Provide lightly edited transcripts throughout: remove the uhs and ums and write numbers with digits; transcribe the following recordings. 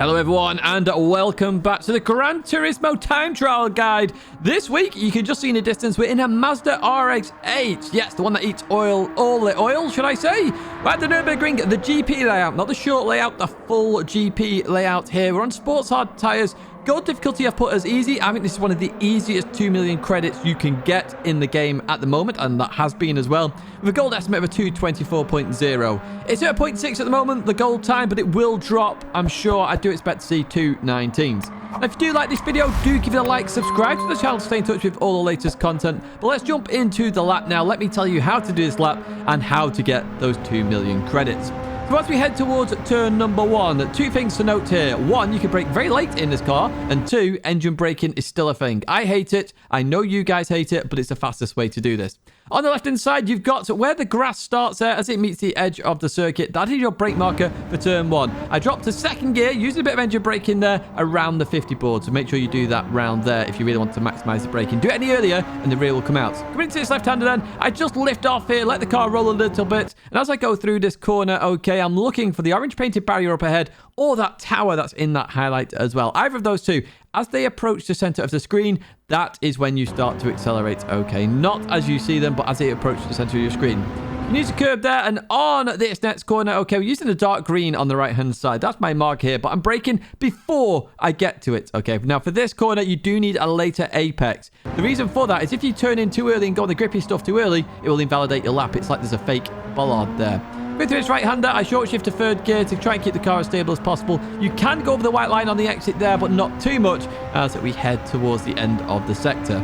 Hello everyone and welcome back to the Gran Turismo time trial guide. This week you can just see in the distance we're in a Mazda RX-8. Yes, the one that eats oil, all the oil should I say. We're at the Nürburgring, the GP layout, not the short layout, the full GP layout here. We're on sports hard tyres. Gold difficulty I've put as easy. I think this is one of the easiest 2 million credits you can get in the game at the moment, and that has been as well, with a gold estimate of a 224.0. It's at 0.6 at the moment, the gold time, but it will drop. I'm sure I do expect to see 219s. Now, if you do like this video, do give it a like, subscribe to the channel to stay in touch with all the latest content. But let's jump into the lap now. Let me tell you how to do this lap and how to get those 2 million credits. So as we head towards turn number 1, 2 things to note here. 1, you can brake very late in this car. And 2, engine braking is still a thing. I hate it. I know you guys hate it, but it's the fastest way to do this. On the left-hand side, you've got where the grass starts there as it meets the edge of the circuit. That is your brake marker for turn 1. I dropped to second gear, using a bit of engine braking there around the 50 board. So make sure you do that round there if you really want to maximize the braking. Do it any earlier and the rear will come out. Coming into this left-hander then, I just lift off here, let the car roll a little bit. And as I go through this corner, okay, I'm looking for the orange painted barrier up ahead or that tower that's in that highlight as well. Either of those two. As they approach the center of the screen, that is when you start to accelerate, okay? Not as you see them, but as they approach the center of your screen. You can use a curb there, and on this next corner, okay, we're using the dark green on the right-hand side. That's my mark here, but I'm braking before I get to it, okay? Now, for this corner, you do need a later apex. The reason for that is if you turn in too early and go on the grippy stuff too early, it will invalidate your lap. It's like there's a fake bollard there. Going through this right-hander, I short shift to third gear to try and keep the car as stable as possible. You can go over the white line on the exit there, but not too much as we head towards the end of the sector.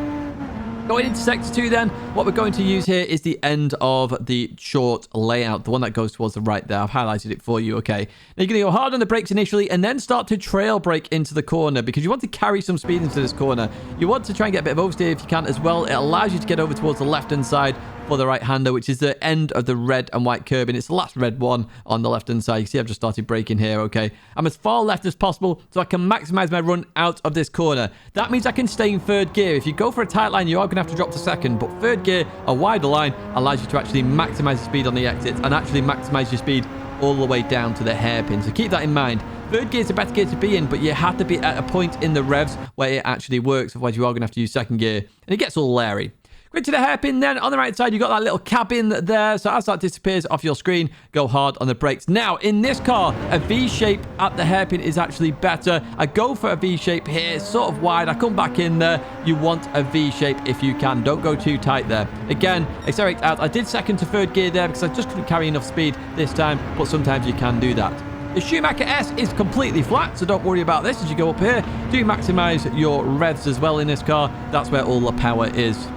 Going into sector 2 then, what we're going to use here is the end of the short layout, the one that goes towards the right there. I've highlighted it for you, okay? Now you're going to go hard on the brakes initially and then start to trail brake into the corner because you want to carry some speed into this corner. You want to try and get a bit of oversteer if you can as well. It allows you to get over towards the left-hand side for the right-hander, which is the end of the red and white curb, and it's the last red one on the left-hand side. You see I've just started braking here, okay? I'm as far left as possible so I can maximize my run out of this corner. That means I can stay in third gear. If you go for a tight line, you are going to have to drop to second, but third gear, a wider line, allows you to actually maximize the speed on the exit and actually maximize your speed all the way down to the hairpin. So keep that in mind. Third gear is a better gear to be in, but you have to be at a point in the revs where it actually works. Otherwise, you are going to have to use second gear, and it gets all leery. Go to the hairpin then. On the right side, you've got that little cabin there. So as that disappears off your screen, go hard on the brakes. Now, in this car, a V-shape at the hairpin is actually better. I go for a V-shape here. It's sort of wide. I come back in there. You want a V-shape if you can. Don't go too tight there. Again, accelerate out. I did second to third gear there because I just couldn't carry enough speed this time. But sometimes you can do that. The Schumacher S is completely flat, so don't worry about this as you go up here. Do maximize your revs as well in this car. That's where all the power is.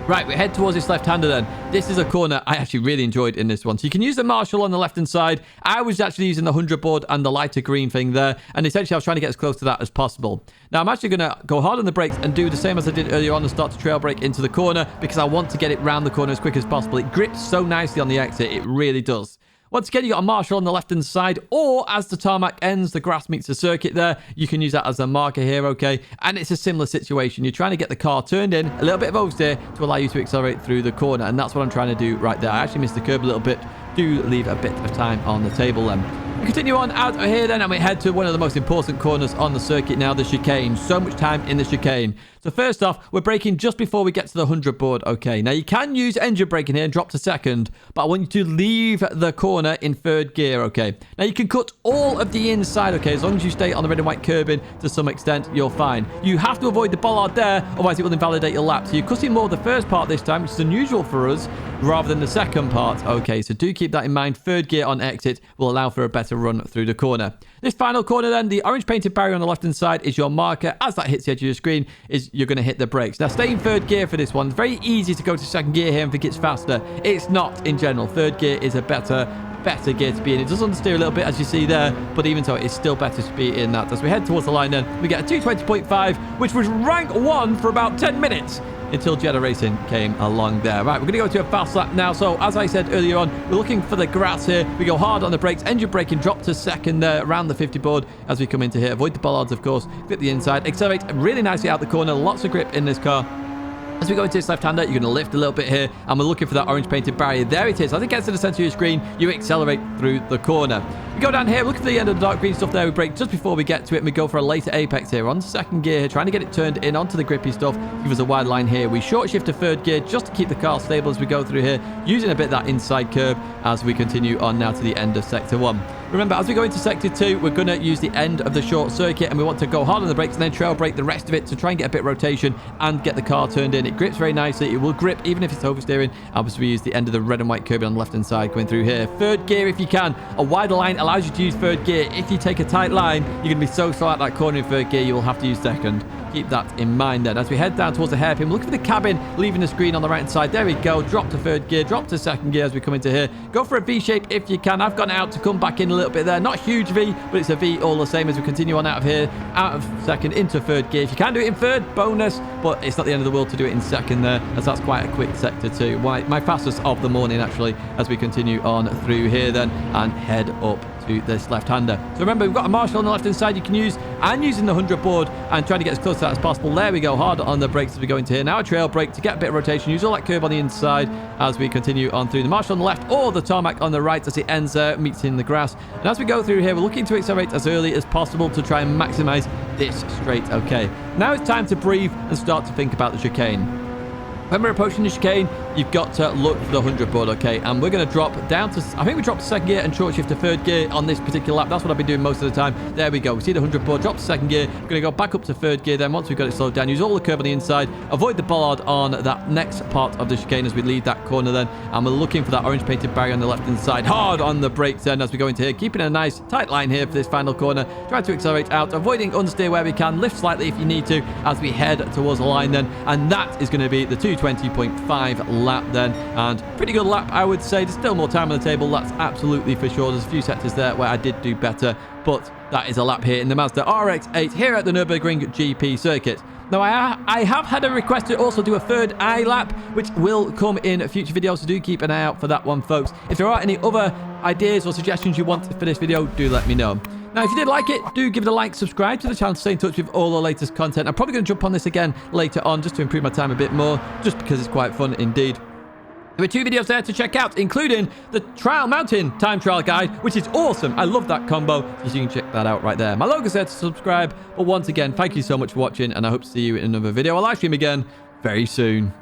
Right, we head towards this left-hander then. This is a corner I actually really enjoyed in this one. So you can use the Marshall on the left-hand side. I was actually using the 100 board and the lighter green thing there. And essentially, I was trying to get as close to that as possible. Now, I'm actually going to go hard on the brakes and do the same as I did earlier on and start to trail brake into the corner because I want to get it round the corner as quick as possible. It grips so nicely on the exit. It really does. Once again, you got a Marshall on the left-hand side, or as the tarmac ends, the grass meets the circuit there, you can use that as a marker here, okay? And it's a similar situation. You're trying to get the car turned in, a little bit of oversteer to allow you to accelerate through the corner, and that's what I'm trying to do right there. I actually missed the curb a little bit. Do leave a bit of time on the table then. We continue on out of here then, and we head to one of the most important corners on the circuit now, the chicane. So much time in the chicane. So first off, we're braking just before we get to the 100 board, okay? Now, you can use engine braking here and drop to second, but I want you to leave the corner in third gear, okay? Now, you can cut all of the inside, okay? As long as you stay on the red and white curbing to some extent, you're fine. You have to avoid the bollard there, otherwise it will invalidate your lap. So you're cutting more of the first part this time, which is unusual for us, rather than the second part, okay? So do keep that in mind. Third gear on exit will allow for a better run through the corner. This final corner then, the orange painted barrier on the left hand side is your marker. As that hits the edge of your screen, you're going to hit the brakes. Now stay in third gear for this one. It's very easy to go to second gear here and think it's faster. It's not in general. Third gear is a better gear to be in. It does understeer a little bit as you see there, but even so, it's still better to be in that. As we head towards the line then, we get a 220.5, which was rank 1 for about 10 minutes. Until Jeddah Racing came along there. Right, we're going to go to a fast lap now. So, as I said earlier on, we're looking for the grass here. We go hard on the brakes, engine braking, drop to second there, around the 50 board as we come into here. Avoid the bollards, of course. Grip the inside. Accelerate really nicely out the corner. Lots of grip in this car. As we go into this left-hander, you're going to lift a little bit here, and we're looking for that orange painted barrier. There it is. As it gets to the center of your screen, you accelerate through the corner. We go down here, look at the end of the dark green stuff there. We brake just before we get to it, and we go for a later apex here on second gear, trying to get it turned in onto the grippy stuff. Give us a wide line here. We short shift to third gear just to keep the car stable as we go through here, using a bit of that inside curb as we continue on now to the end of sector 1. Remember, as we go into sector 2, we're going to use the end of the short circuit, and we want to go hard on the brakes and then trail brake the rest of it to try and get a bit of rotation and get the car turned in. It grips very nicely. It will grip even if it's oversteering. As we use the end of the red and white curb on the left-hand side going through here. Third gear if you can. A wider line allows you to use third gear. If you take a tight line, you're going to be so slow at that corner in third gear, you will have to use second. Keep that in mind then. As we head down towards the hairpin, look for the cabin, leaving the screen on the right-hand side. There we go. Drop to third gear, drop to second gear as we come into here. Go for a V shape if you can. I've gone out to come back in a little bit there. Not a huge V, but it's a V all the same as we continue on out of here, out of second into third gear. If you can do it in third, bonus, but it's not the end of the world to do it in second there, as that's quite a quick sector too. My fastest of the morning, actually, as we continue on through here then and head up to this left-hander. So remember, we've got a marshal on the left-hand side you can use, and using the 100 board and trying to get as close to that as possible. There we go, hard on the brakes as we go into here. Now a trail brake to get a bit of rotation. Use all that curb on the inside as we continue on through. The marshal on the left or the tarmac on the right as it ends there, meets in the grass. And as we go through here, we're looking to accelerate as early as possible to try and maximize this straight. Okay, now it's time to breathe and start to think about the chicane. When we're approaching the chicane, you've got to look for the 100 board, okay? And we're going to drop down to, I think we dropped to second gear and short shift to third gear on this particular lap. That's what I've been doing most of the time. There we go. We see the 100 board, drop to second gear. We're going to go back up to third gear. Then once we've got it slowed down, use all the curb on the inside. Avoid the bollard on that next part of the chicane as we leave that corner then. And we're looking for that orange painted barrier on the left-hand side. Hard on the brakes then as we go into here. Keeping a nice tight line here for this final corner. Trying to accelerate out. Avoiding understeer where we can. Lift slightly if you need to as we head towards the line then. And that is going to be the 220.5 lap then, and pretty good lap, I would say. There's still more time on the table, that's absolutely for sure. There's a few sectors there where I did do better, but that is a lap here in the Mazda RX-8 here at the Nürburgring GP circuit. Now, I have had a request to also do a third eye lap, which will come in future videos, so do keep an eye out for that one, folks. If there are any other ideas or suggestions you want for this video, do let me know. Now, if you did like it, do give it a like, subscribe to the channel to stay in touch with all the latest content. I'm probably going to jump on this again later on just to improve my time a bit more, just because it's quite fun indeed. There were 2 videos there to check out, including the Trial Mountain time trial guide, which is awesome. I love that combo, so you can check that out right there. My logo's there to subscribe. But once again, thank you so much for watching, and I hope to see you in another video or live stream again very soon.